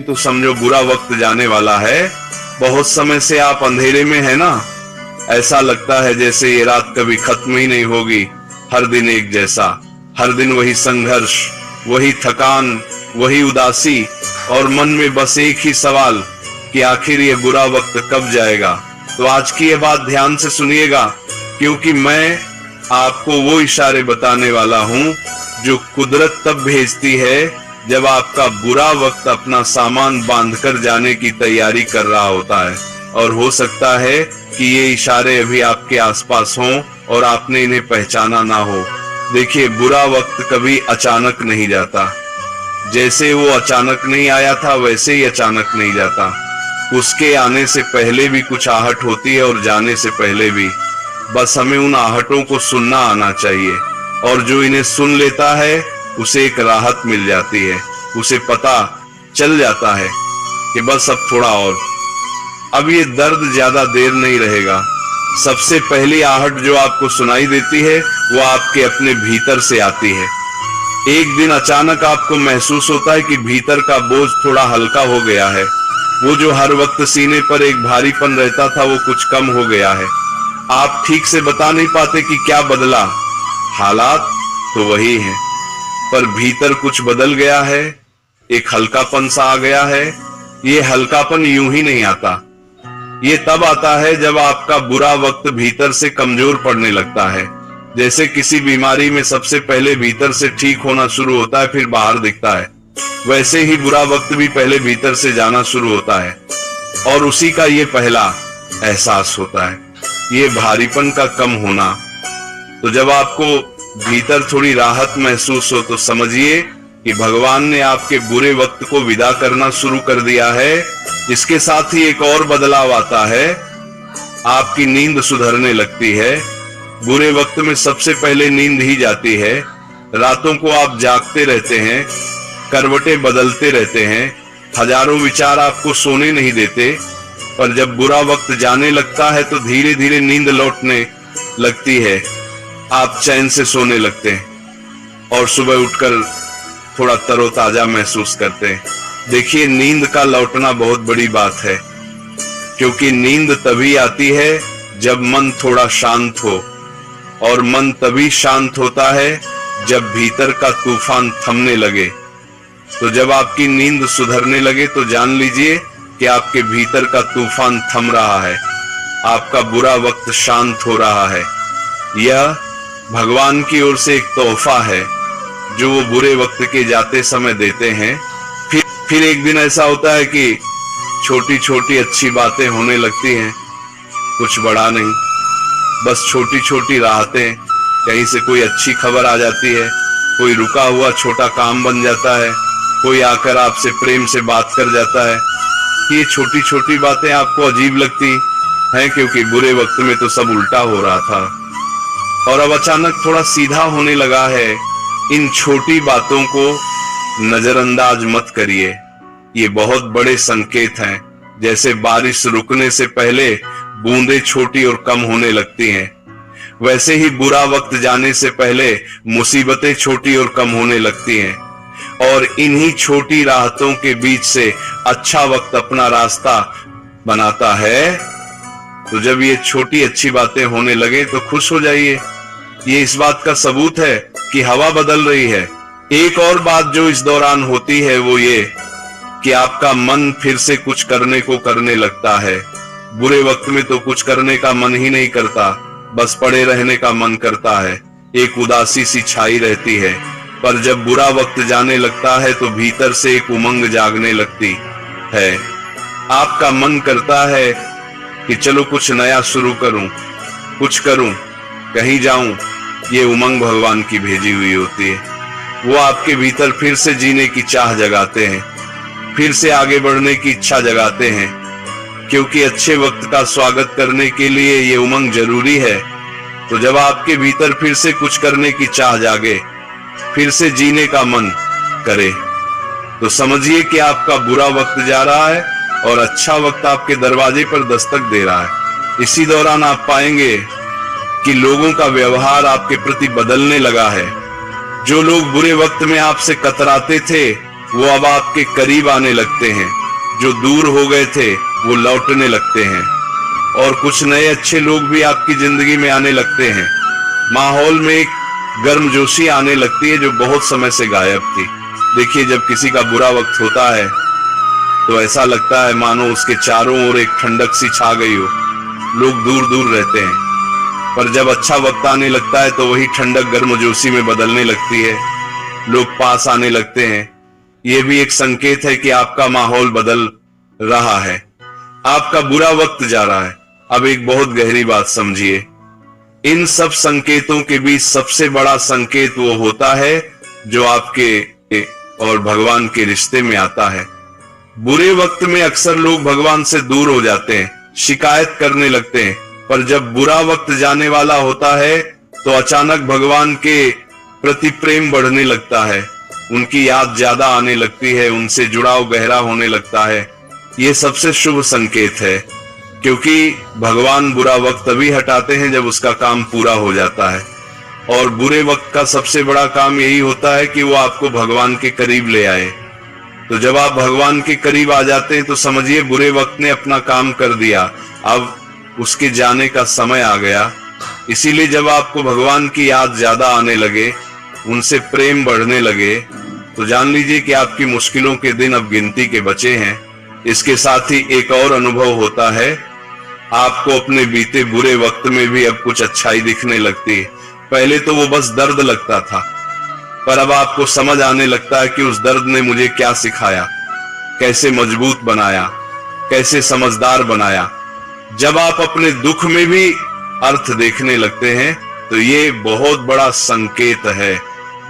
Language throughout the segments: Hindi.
तो समझो बुरा वक्त जाने वाला है। बहुत समय से आप अंधेरे में है ना, ऐसा लगता है जैसे ये रात कभी खत्म ही नहीं होगी। हर दिन एक जैसा, हर दिन वही संघर्ष, वही थकान, वही उदासी, और मन में बस एक ही सवाल कि आखिर ये बुरा वक्त कब जाएगा। तो आज की ये बात ध्यान से सुनिएगा, क्योंकि मैं आपको वो इशारे बताने वाला हूँ जो कुदरत तब भेजती है जब आपका बुरा वक्त अपना सामान बांधकर जाने की तैयारी कर रहा होता है। और हो सकता है कि ये इशारे अभी आपके आसपास हों और आपने इन्हें पहचाना ना हो। देखिए, बुरा वक्त कभी अचानक नहीं जाता। जैसे वो अचानक नहीं आया था वैसे ही अचानक नहीं जाता। उसके आने से पहले भी कुछ आहट होती है और जाने से पहले भी। बस हमें उन आहटों को सुनना आना चाहिए, और जो इन्हें सुन लेता है उसे एक राहत मिल जाती है। उसे पता चल जाता है कि बस अब थोड़ा और, अब ये दर्द ज्यादा देर नहीं रहेगा। सबसे पहली आहट जो आपको सुनाई देती है वो आपके अपने भीतर से आती है। एक दिन अचानक आपको महसूस होता है कि भीतर का बोझ थोड़ा हल्का हो गया है। वो जो हर वक्त सीने पर एक भारीपन रहता था वो कुछ कम हो गया है। आप ठीक से बता नहीं पाते कि क्या बदला, हालात तो वही हैं, पर भीतर कुछ बदल गया है। एक हल्कापन सा आ गया है। ये हल्कापन यूं ही नहीं आता, ये तब आता है जब आपका बुरा वक्त भीतर से कमजोर पड़ने लगता है। जैसे किसी बीमारी में सबसे पहले भीतर से ठीक होना शुरू होता है, फिर बाहर दिखता है, वैसे ही बुरा वक्त भी पहले भीतर से जाना शुरू होता है, और उसी का ये पहला एहसास होता है, ये भारीपन का कम होना। तो जब आपको भीतर थोड़ी राहत महसूस हो तो समझिए कि भगवान ने आपके बुरे वक्त को विदा करना शुरू कर दिया है। इसके साथ ही एक और बदलाव आता है, आपकी नींद सुधरने लगती है। बुरे वक्त में सबसे पहले नींद ही जाती है। रातों को आप जागते रहते हैं, करवटें बदलते रहते हैं, हजारों विचार आपको सोने नहीं देते, पर जब बुरा वक्त जाने लगता है तो धीरे धीरे नींद लौटने लगती है। आप चैन से सोने लगते हैं और सुबह उठकर थोड़ा तरोताजा महसूस करते हैं। देखिए, नींद का लौटना बहुत बड़ी बात है, क्योंकि नींद तभी आती है जब मन थोड़ा शांत हो, और मन तभी शांत होता है जब भीतर का तूफान थमने लगे। तो जब आपकी नींद सुधरने लगे तो जान लीजिए कि आपके भीतर का तूफान थम रहा है, आपका बुरा वक्त शांत हो रहा है। यह भगवान की ओर से एक तोहफा है जो वो बुरे वक्त के जाते समय देते हैं। फिर एक दिन ऐसा होता है कि छोटी छोटी अच्छी बातें होने लगती हैं, कुछ बड़ा नहीं, बस छोटी छोटी राहतें। कहीं से कोई अच्छी खबर आ जाती है, कोई रुका हुआ छोटा काम बन जाता है, कोई आकर आपसे प्रेम से बात कर जाता है। ये छोटी छोटी बातें आपको अजीब लगती हैं, क्योंकि बुरे वक्त में तो सब उल्टा हो रहा था, और अब अचानक थोड़ा सीधा होने लगा है। इन छोटी बातों को नजरअंदाज मत करिए, ये बहुत बड़े संकेत हैं। जैसे बारिश रुकने से पहले बूंदें छोटी और कम होने लगती हैं, वैसे ही बुरा वक्त जाने से पहले मुसीबतें छोटी और कम होने लगती हैं, और इन्हीं छोटी राहतों के बीच से अच्छा वक्त अपना रास्ता बनाता है। तो जब ये छोटी अच्छी बातें होने लगे तो खुश हो जाइए। ये इस बात का सबूत है कि हवा बदल रही है। एक और बात जो इस दौरान होती है वो ये कि आपका मन फिर से कुछ करने को करने लगता है। बुरे वक्त में तो कुछ करने का मन ही नहीं करता, बस पड़े रहने का मन करता है, एक उदासी सी छाई रहती है। पर जब बुरा वक्त जाने लगता है तो भीतर से एक उमंग जागने लगती है। आपका मन करता है कि चलो कुछ नया शुरू करूं, कुछ करूं, कहीं जाऊं। ये उमंग भगवान की भेजी हुई होती है। वो आपके भीतर फिर से जीने की चाह जगाते हैं, फिर से आगे बढ़ने की इच्छा जगाते हैं, क्योंकि अच्छे वक्त का स्वागत करने के लिए ये उमंग जरूरी है। तो जब आपके भीतर फिर से कुछ करने की चाह जागे, फिर से जीने का मन करे, तो समझिए कि आपका बुरा वक्त जा रहा है और अच्छा वक्त आपके दरवाजे पर दस्तक दे रहा है। इसी दौरान आप पाएंगे कि लोगों का व्यवहार आपके प्रति बदलने लगा है। जो लोग बुरे वक्त में आपसे कतराते थे वो अब आपके करीब आने लगते हैं, जो दूर हो गए थे वो लौटने लगते हैं, और कुछ नए अच्छे लोग भी आपकी जिंदगी में आने लगते हैं। माहौल में एक गर्मजोशी आने लगती है जो बहुत समय से गायब थी। देखिए, जब किसी का बुरा वक्त होता है तो ऐसा लगता है मानो उसके चारों ओर एक ठंडक सी छा गई हो। लोग दूर दूर रहते हैं, पर जब अच्छा वक्त आने लगता है तो वही ठंडक गर्मजोशी में बदलने लगती है, लोग पास आने लगते हैं। यह भी एक संकेत है कि आपका माहौल बदल रहा है, आपका बुरा वक्त जा रहा है। अब एक बहुत गहरी बात समझिए, इन सब संकेतों के बीच सबसे बड़ा संकेत वो होता है जो आपके और भगवान के रिश्ते में आता है। बुरे वक्त में अक्सर लोग भगवान से दूर हो जाते हैं, शिकायत करने लगते हैं, पर जब बुरा वक्त जाने वाला होता है तो अचानक भगवान के प्रति प्रेम बढ़ने लगता है, उनकी याद ज्यादा आने लगती है, उनसे जुड़ाव गहरा होने लगता है। ये सबसे शुभ संकेत है, क्योंकि भगवान बुरा वक्त तभी हटाते हैं जब उसका काम पूरा हो जाता है। और बुरे वक्त का सबसे बड़ा काम यही होता है कि वो आपको भगवान के करीब ले आए। तो जब आप भगवान के करीब आ जाते हैं तो समझिए बुरे वक्त ने अपना काम कर दिया, अब उसके जाने का समय आ गया। इसीलिए जब आपको भगवान की याद ज्यादा आने लगे, उनसे प्रेम बढ़ने लगे, तो जान लीजिए कि आपकी मुश्किलों के दिन अब गिनती के बचे हैं। इसके साथ ही एक और अनुभव होता है, आपको अपने बीते बुरे वक्त में भी अब कुछ अच्छाई दिखने लगती है। पहले तो वो बस दर्द लगता था, पर अब आपको समझ आने लगता है कि उस दर्द ने मुझे क्या सिखाया, कैसे मजबूत बनाया, कैसे समझदार बनाया। जब आप अपने दुख में भी अर्थ देखने लगते हैं तो ये बहुत बड़ा संकेत है।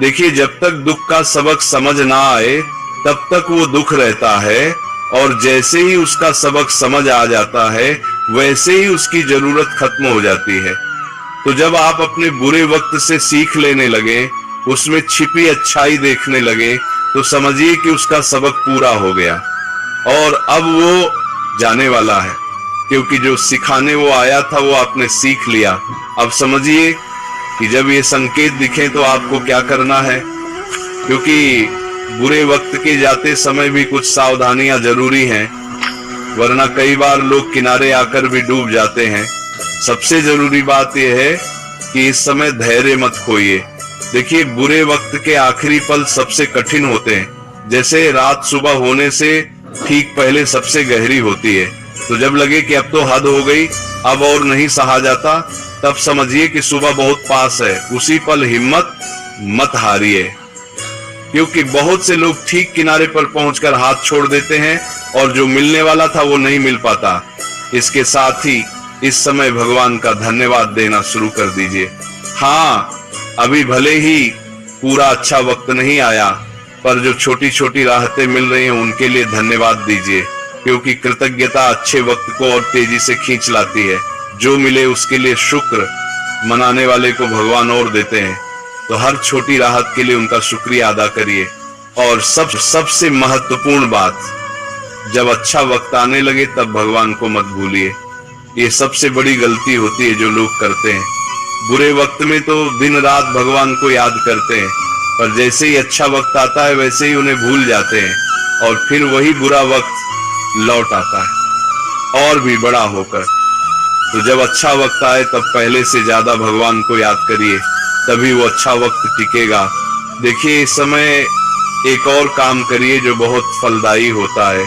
देखिए, जब तक दुख का सबक समझ ना आए तब तक वो दुख रहता है, और जैसे ही उसका सबक समझ आ जाता है वैसे ही उसकी जरूरत खत्म हो जाती है। तो जब आप अपने बुरे वक्त से सीख लेने लगे, उसमें छिपी अच्छाई देखने लगे, तो समझिए कि उसका सबक पूरा हो गया और अब वो जाने वाला है, क्योंकि जो सिखाने वो आया था वो आपने सीख लिया। अब समझिए कि जब ये संकेत दिखे तो आपको क्या करना है, क्योंकि बुरे वक्त के जाते समय भी कुछ सावधानियां जरूरी हैं, वरना कई बार लोग किनारे आकर भी डूब जाते हैं। सबसे जरूरी बात यह है कि इस समय धैर्य मत खोइए। देखिए, बुरे वक्त के आखिरी पल सबसे कठिन होते हैं, जैसे रात सुबह होने से ठीक पहले सबसे गहरी होती है। तो जब लगे कि अब तो हद हो गई, अब और नहीं सहा जाता, तब समझिए कि सुबह बहुत पास है। उसी पल हिम्मत मत हारिए, क्योंकि बहुत से लोग ठीक किनारे पर पहुंचकर हाथ छोड़ देते हैं और जो मिलने वाला था वो नहीं मिल पाता। इसके साथ ही इस समय भगवान का धन्यवाद देना शुरू कर दीजिए। हाँ, अभी भले ही पूरा अच्छा वक्त नहीं आया, पर जो छोटी छोटी राहतें मिल रही हैं उनके लिए धन्यवाद दीजिए, क्योंकि कृतज्ञता अच्छे वक्त को और तेजी से खींच लाती है। जो मिले उसके लिए शुक्र मनाने वाले को भगवान और देते हैं, तो हर छोटी राहत के लिए उनका शुक्रिया अदा करिए। और सबसे महत्वपूर्ण बात, जब अच्छा वक्त आने लगे तब भगवान को मत भूलिए। ये सबसे बड़ी गलती होती है जो लोग करते हैं। बुरे वक्त में तो दिन रात भगवान को याद करते हैं, पर जैसे ही अच्छा वक्त आता है वैसे ही उन्हें भूल जाते हैं, और फिर वही बुरा वक्त लौट आता है और भी बड़ा होकर। तो जब अच्छा वक्त आए तब पहले से ज्यादा भगवान को याद करिए, तभी वो अच्छा वक्त टिकेगा। देखिए, इस समय एक और काम करिए जो बहुत फलदायी होता है।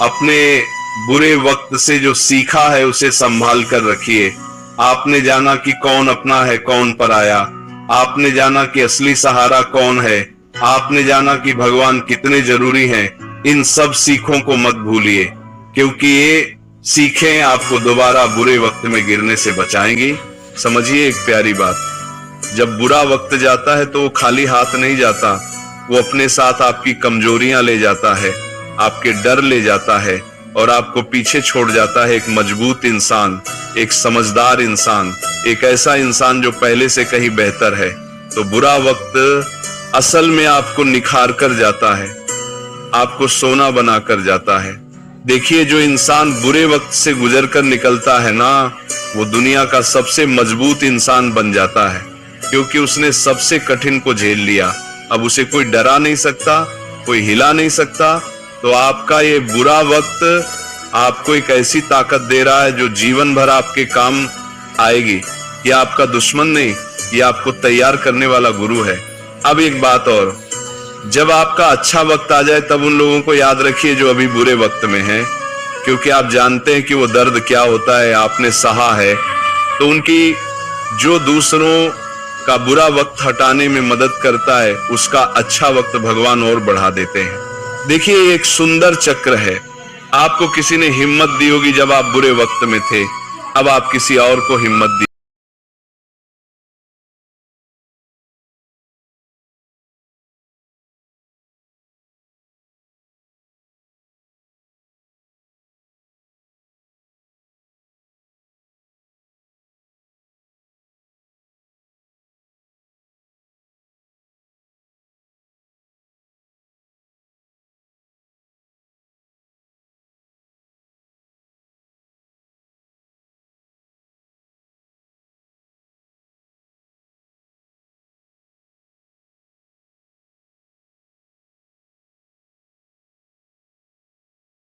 अपने बुरे वक्त से जो सीखा है उसे संभाल कर रखिए। आपने जाना कि कौन अपना है कौन पराया, आपने जाना कि असली सहारा कौन है, आपने जाना कि भगवान कितने जरूरी हैं। इन सब सीखों को मत भूलिए, क्योंकि ये सीखें आपको दोबारा बुरे वक्त में गिरने से बचाएंगी। समझिए एक प्यारी बात, जब बुरा वक्त जाता है तो वो खाली हाथ नहीं जाता, वो अपने साथ आपकी कमजोरियां ले जाता है, आपके डर ले जाता है, और आपको पीछे छोड़ जाता है एक मजबूत इंसान, एक समझदार इंसान, एक ऐसा इंसान जो पहले से कहीं बेहतर है। तो बुरा वक्त असल में आपको निखार कर जाता है, आपको सोना बना कर जाता है। देखिए, जो इंसान बुरे वक्त से गुजर कर निकलता है ना, वो दुनिया का सबसे मजबूत इंसान बन जाता है, क्योंकि उसने सबसे कठिन को झेल लिया। अब उसे कोई डरा नहीं सकता, कोई हिला नहीं सकता, तो आपका ये बुरा वक्त आपको एक ऐसी ताकत दे रहा है जो जीवन भर आपके काम आएगी। ये आपका दुश्मन नहीं, ये आपको तैयार करने वाला गुरु है। अब एक बात और, जब आपका अच्छा वक्त आ जाए तब उन लोगों को याद रखिए जो अभी बुरे वक्त में हैं, क्योंकि आप जानते हैं कि वो दर्द क्या होता है, आपने सहा है। तो उनकी जो दूसरों का बुरा वक्त हटाने में मदद करता है, उसका अच्छा वक्त भगवान और बढ़ा देते हैं। देखिए, एक सुंदर चक्र है। आपको किसी ने हिम्मत दी होगी जब आप बुरे वक्त में थे, अब आप किसी और को हिम्मत